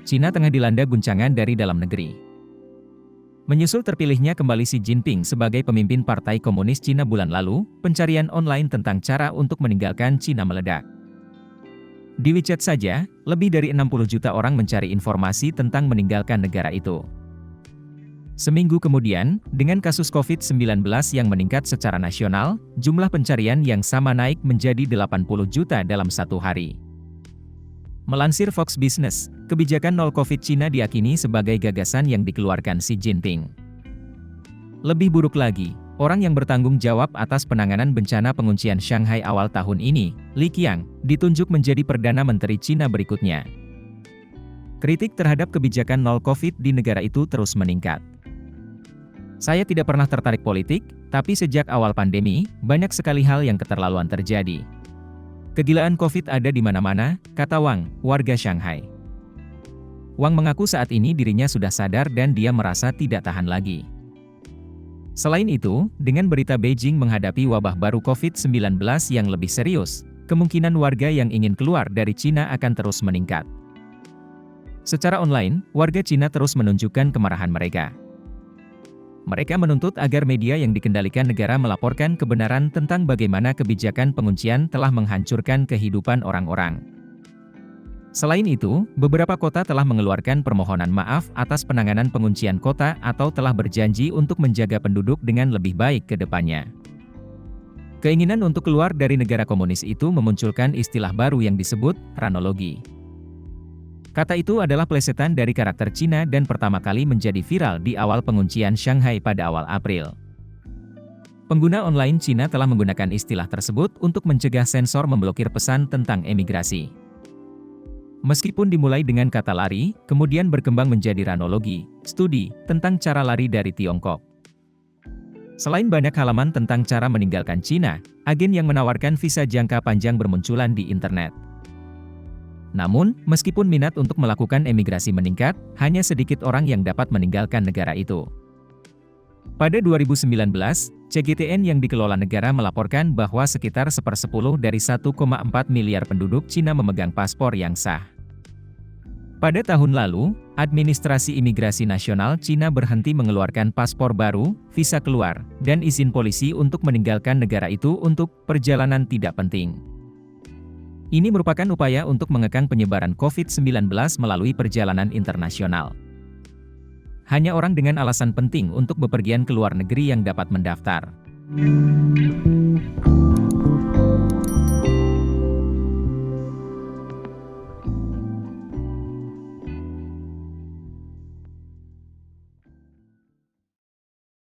Cina tengah dilanda guncangan dari dalam negeri. Menyusul terpilihnya kembali Xi Jinping sebagai pemimpin Partai Komunis Cina bulan lalu, pencarian online tentang cara untuk meninggalkan Cina meledak. Di WeChat saja, lebih dari 60 juta orang mencari informasi tentang meninggalkan negara itu. Seminggu kemudian, dengan kasus COVID-19 yang meningkat secara nasional, jumlah pencarian yang sama naik menjadi 80 juta dalam satu hari. Melansir Fox Business, kebijakan nol COVID Cina diyakini sebagai gagasan yang dikeluarkan Xi Jinping. Lebih buruk lagi, orang yang bertanggung jawab atas penanganan bencana penguncian Shanghai awal tahun ini, Li Qiang, ditunjuk menjadi Perdana Menteri Cina berikutnya. Kritik terhadap kebijakan nol COVID di negara itu terus meningkat. Saya tidak pernah tertarik politik, tapi sejak awal pandemi, banyak sekali hal yang keterlaluan terjadi. Kegilaan COVID ada di mana-mana, kata Wang, warga Shanghai. Wang mengaku saat ini dirinya sudah sadar dan dia merasa tidak tahan lagi. Selain itu, dengan berita Beijing menghadapi wabah baru COVID-19 yang lebih serius, kemungkinan warga yang ingin keluar dari Cina akan terus meningkat. Secara online, warga Cina terus menunjukkan kemarahan mereka. Mereka menuntut agar media yang dikendalikan negara melaporkan kebenaran tentang bagaimana kebijakan penguncian telah menghancurkan kehidupan orang-orang. Selain itu, beberapa kota telah mengeluarkan permohonan maaf atas penanganan penguncian kota atau telah berjanji untuk menjaga penduduk dengan lebih baik ke depannya. Keinginan untuk keluar dari negara komunis itu memunculkan istilah baru yang disebut ranologi. Kata itu adalah plesetan dari karakter Cina dan pertama kali menjadi viral di awal penguncian Shanghai pada awal April. Pengguna online Cina telah menggunakan istilah tersebut untuk mencegah sensor memblokir pesan tentang emigrasi. Meskipun dimulai dengan kata lari, kemudian berkembang menjadi ranologi, studi tentang cara lari dari Tiongkok. Selain banyak halaman tentang cara meninggalkan Cina, agen yang menawarkan visa jangka panjang bermunculan di internet. Namun, meskipun minat untuk melakukan emigrasi meningkat, hanya sedikit orang yang dapat meninggalkan negara itu. Pada 2019, CGTN yang dikelola negara melaporkan bahwa sekitar 1/10 dari 1,4 miliar penduduk Cina memegang paspor yang sah. Pada tahun lalu, Administrasi Imigrasi Nasional Cina berhenti mengeluarkan paspor baru, visa keluar, dan izin polisi untuk meninggalkan negara itu untuk perjalanan tidak penting. Ini merupakan upaya untuk mengekang penyebaran COVID-19 melalui perjalanan internasional. Hanya orang dengan alasan penting untuk bepergian ke luar negeri yang dapat mendaftar.